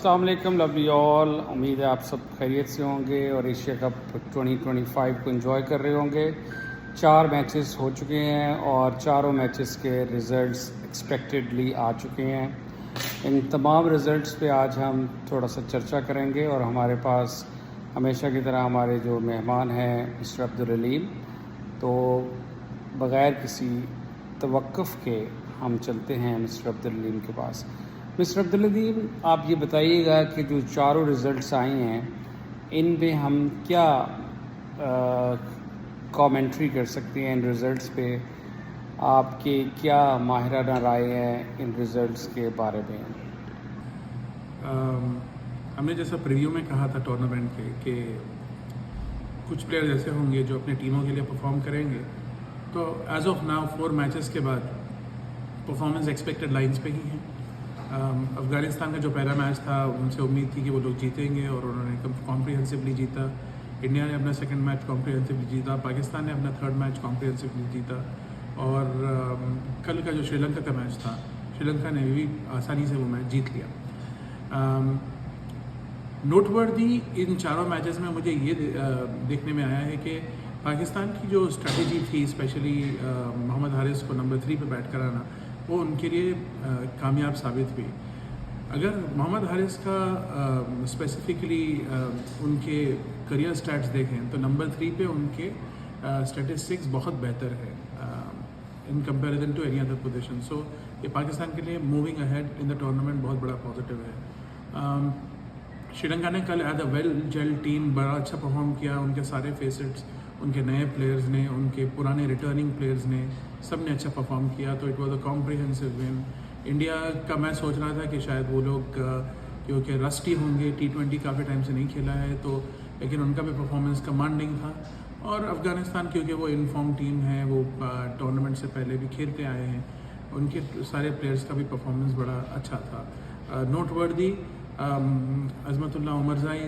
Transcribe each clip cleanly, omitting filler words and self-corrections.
अस्सलाम वालेकुम lovely all. उम्मीद है आप सब खैरियत से होंगे और एशिया कप 2025 को एंजॉय कर रहे होंगे। 4 मैचेस हो चुके हैं और चारों मैचेस के रिज़ल्ट्स एक्सपेक्टेडली आ चुके हैं। इन तमाम रिज़ल्ट्स पे आज हम थोड़ा सा चर्चा करेंगे और हमारे पास हमेशा की तरह हमारे जो मेहमान हैं मिस्टर अब्दुल अलीम, तो बग़ैर किसी तवक्कुफ़ के हम चलते हैं मिस्टर अब्दुल अलीम के पास। मिस्टर अब्दुल अलीम, आप ये बताइएगा कि जो चारों रिज़ल्ट्स आई हैं इन पे हम क्या कमेंट्री कर सकते हैं इन रिज़ल्ट्स पे? आपके क्या माहिराना राय है इन रिज़ल्ट्स के बारे में? हमने जैसा प्रीव्यू में कहा था टूर्नामेंट के कि कुछ प्लेयर ऐसे होंगे जो अपनी टीमों के लिए परफॉर्म करेंगे, तो एज ऑफ नाउ 4 मैचेस के बाद परफॉर्मेंस एक्सपेक्टेड लाइंस पे ही है। अफ़गानिस्तान का जो पहला मैच था उनसे उम्मीद थी कि वो लोग जीतेंगे और उन्होंने कॉम्प्रिहेंसिवली जीता। इंडिया ने अपना सेकंड मैच कॉम्प्रिहेंसिवली जीता, पाकिस्तान ने अपना थर्ड मैच कॉम्प्रिहेंसिवली जीता और कल का जो श्रीलंका का मैच था, श्रीलंका ने भी आसानी से वो मैच जीत लिया। नोटवर्दी इन चारों मैचेस में मुझे ये देखने में आया है कि पाकिस्तान की जो स्ट्रेटजी थी, स्पेशली मोहम्मद हारिस को नंबर 3 पे बैट कराना, वो उनके लिए कामयाब साबित हुई। अगर मोहम्मद हारिस का स्पेसिफिकली उनके करियर स्टैट्स देखें तो नंबर 3 पे उनके स्टैटिस्टिक्स बहुत बेहतर है in comparison to any other position. So ये पाकिस्तान के लिए moving ahead in the tournament बहुत बड़ा पॉजिटिव है। श्रीलंका ने कल as a well gel team बड़ा अच्छा परफॉर्म किया। उनके सारे फेसेट्स, उनके नए प्लेयर्स ने, उनके पुराने रिटर्निंग प्लेयर्स ने, सब ने अच्छा परफॉर्म किया, तो it was a comprehensive win. India का मैं सोच रहा था कि शायद वो लोग क्योंकि रस्टी होंगे, T20 काफ़ी टाइम से नहीं खेला है, तो लेकिन उनका भी परफॉर्मेंस कमांडिंग था। और अफ़गानिस्तान क्योंकि वो इनफॉर्म टीम है, वो टूर्नामेंट से पहले भी खेलते आए हैं, उनके सारे प्लेयर्स का भी परफॉर्मेंस बड़ा अच्छा था। नोटवर्दी अज़मतुल्लाह उमरज़ाई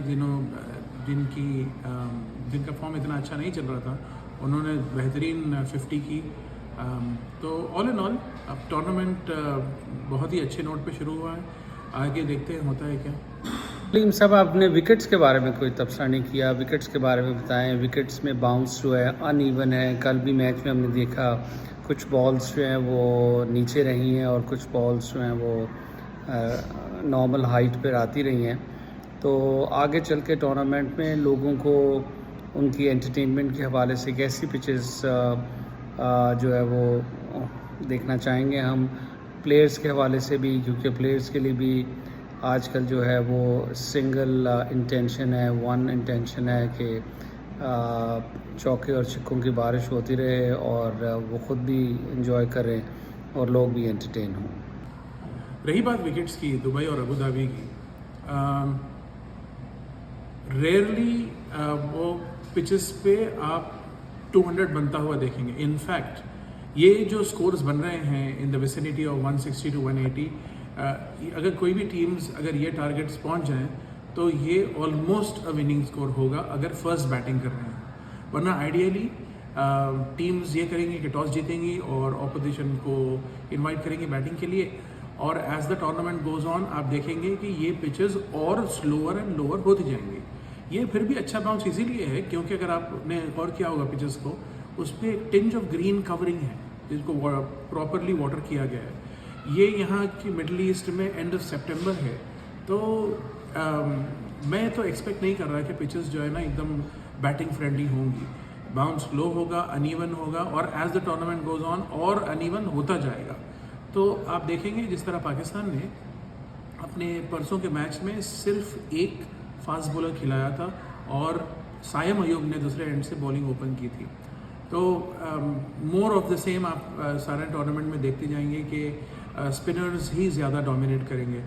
जिनका फॉर्म इतना अच्छा नहीं चल रहा था, उन्होंने बेहतरीन 50 की। तो ऑल इन ऑल अब टूर्नामेंट बहुत ही अच्छे नोट पे शुरू हुआ है। आगे देखते हैं होता है क्या। अलीम साहब, आपने विकेट्स के बारे में कोई तबसरा नहीं किया। विकेट्स के बारे में बताएं। विकेट्स में बाउंस जो है अनइवन है। कल भी मैच में हमने देखा कुछ बॉल्स जो हैं वो नीचे रही हैं और कुछ बॉल्स जो हैं वो नॉर्मल हाइट पर आती रही हैं। तो आगे चल के टूर्नामेंट में लोगों को उनकी एंटरटेनमेंट के हवाले से कैसी पिचेस जो है वो देखना चाहेंगे हम, प्लेयर्स के हवाले से भी, क्योंकि प्लेयर्स के लिए भी आजकल जो है वो सिंगल इंटेंशन है, वन इंटेंशन है कि चौके और छक्कों की बारिश होती रहे और वो ख़ुद भी इंजॉय करें और लोग भी एंटरटेन हों। रही बात विकेट्स की, दुबई और अबू धाबी की, रेयरली वो पिचेस पे आप 200 बनता हुआ देखेंगे। इनफैक्ट ये जो स्कोर्स बन रहे हैं in the vicinity of 160 to 180, अगर कोई भी टीम्स अगर ये टारगेट्स पहुंच जाएं तो ये ऑलमोस्ट अ विनिंग स्कोर होगा अगर फर्स्ट बैटिंग कर रहे हैं। वरना आइडियली टीम्स ये करेंगी कि टॉस जीतेंगी और ऑपोजिशन को इनवाइट करेंगी बैटिंग के लिए, और as the tournament goes on आप देखेंगे कि ये पिचेस और स्लोअर एंड लोअर होती जाएंगी। ये फिर भी अच्छा बाउंस इसीलिए है क्योंकि अगर आपने गौर किया होगा पिचेस को, उस पर एक टिंज ऑफ ग्रीन कवरिंग है जिसको प्रॉपरली वाटर किया गया है। ये यहाँ की मिडल ईस्ट में एंड ऑफ सितंबर है, तो मैं तो एक्सपेक्ट नहीं कर रहा कि पिचेस जो है ना एकदम बैटिंग फ्रेंडली होंगी। बाउंस लो होगा, अनइवन होगा और as the tournament goes on और अनइवन होता जाएगा। तो आप देखेंगे जिस तरह पाकिस्तान ने अपने परसों के मैच में सिर्फ एक फास्ट बॉलर खिलाया था और सायम अयूब ने दूसरे एंड से बॉलिंग ओपन की थी। तो मोर ऑफ द सेम आप सारे टूर्नामेंट में देखते जाएंगे कि स्पिनर्स ही ज़्यादा डोमिनेट करेंगे।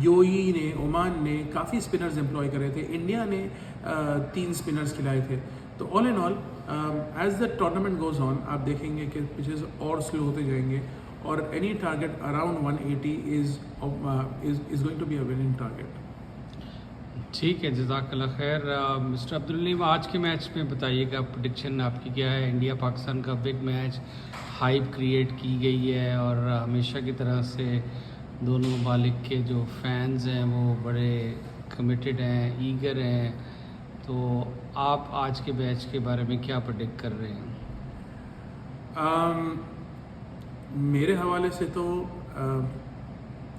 यूएई ने, ओमान ने काफ़ी स्पिनर्स एम्प्लॉय करे थे, इंडिया ने 3 स्पिनर्स खिलाए थे। तो all in all as the tournament goes on आप देखेंगे कि पिचेस और स्लो होते जाएंगे और any target around 180 is going to be a winning target. ठीक है, जज़ाकल्लाह खैर। मिस्टर अब्दुल अलीम, आज के मैच में बताइएगा प्रेडिक्शन आपकी क्या है? इंडिया पाकिस्तान का बिग मैच, हाइप क्रिएट की गई है और हमेशा की तरह से दोनों ममालिक के जो फैंस हैं वो बड़े कमिटेड हैं, ईगर हैं। तो आप आज के मैच के बारे में क्या प्रेडिक्ट कर रहे हैं? मेरे हवाले से तो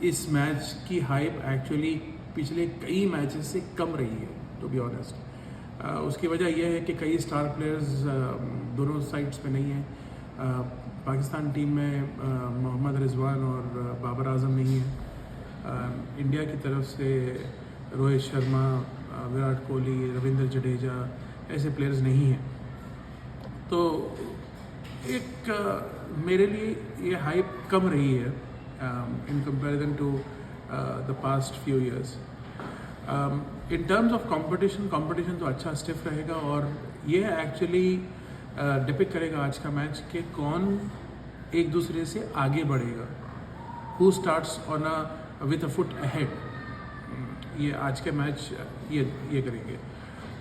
इस मैच की हाइप एक्चुअली पिछले कई मैचेस से कम रही है, टू बी ऑनेस्ट। उसकी वजह यह है कि कई स्टार प्लेयर्स दोनों साइड्स पे नहीं हैं। पाकिस्तान टीम में मोहम्मद रिजवान और बाबर आजम नहीं है। इंडिया की तरफ से रोहित शर्मा, विराट कोहली, रविंद्र जडेजा ऐसे प्लेयर्स नहीं हैं। तो एक मेरे लिए ये हाइप कम रही है in comparison to the past few years. In terms of competition तो अच्छा स्टिफ रहेगा, और ये एक्चुअली डिपिक्ट करेगा आज का मैच कि कौन एक दूसरे से आगे बढ़ेगा, who starts on a with a foot ahead. ये आज के मैच ये करेंगे।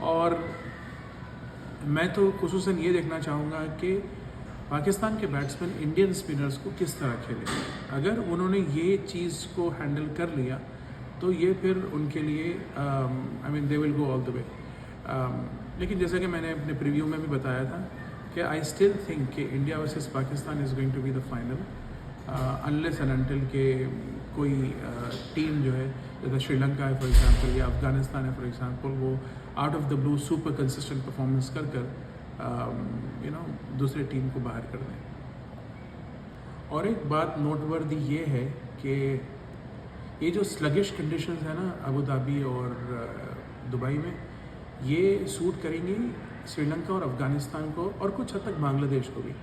और मैं तो खुसूसन ये देखना चाहूँगा कि पाकिस्तान के बैट्समैन इंडियन स्पिनर्स को किस तरह खेले। अगर उन्होंने ये चीज़ को हैंडल कर लिया तो ये फिर उनके लिए I mean they will go all the way. लेकिन जैसा कि मैंने अपने प्रीव्यू में भी बताया था कि आई स्टिल थिंक कि India versus Pakistan is going to be the final, unless and until के कोई टीम जो है, जैसे श्रीलंका है फॉर एग्जांपल, या अफगानिस्तान है फॉर एग्जांपल, वो out of the blue super consistent performance कर दूसरे टीम को बाहर कर दें। और एक बात नोटवर्दी ये है कि ये जो स्लगिश कंडीशंस है ना अबू धाबी और दुबई में, ये सूट करेंगी श्रीलंका और अफ़गानिस्तान को, और कुछ हद तक बांग्लादेश को भी।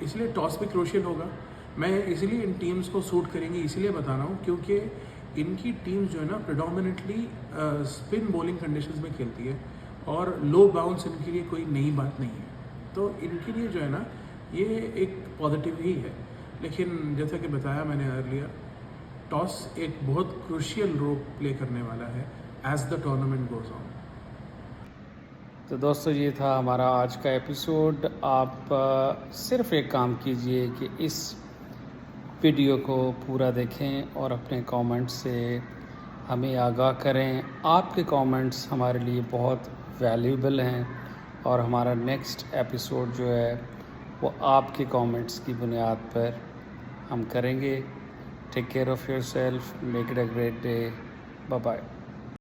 इसलिए टॉस भी क्रूशियल होगा। मैं इसलिए इन टीम्स को सूट करेंगी इसलिए बता रहा हूँ क्योंकि इनकी टीम्स जो है ना प्रेडोमिनेटली स्पिन बॉलिंग कंडीशंस में खेलती है, और लो बाउंस इनके लिए कोई नई बात नहीं है। तो इनके लिए जो है ना ये एक पॉजिटिव ही है। लेकिन जैसा कि बताया मैंने अर्लियर, टॉस एक बहुत क्रूशियल रोल प्ले करने वाला है as the tournament goes on. तो दोस्तों, ये था हमारा आज का एपिसोड। आप सिर्फ एक काम कीजिए कि इस वीडियो को पूरा देखें और अपने कमेंट्स से हमें आगाह करें। आपके कमेंट्स हमारे लिए बहुत वैल्यूएबल हैं, और हमारा नेक्स्ट एपिसोड जो है वो आपके कमेंट्स की बुनियाद पर हम करेंगे। Take care of yourself, make it a great day, bye bye.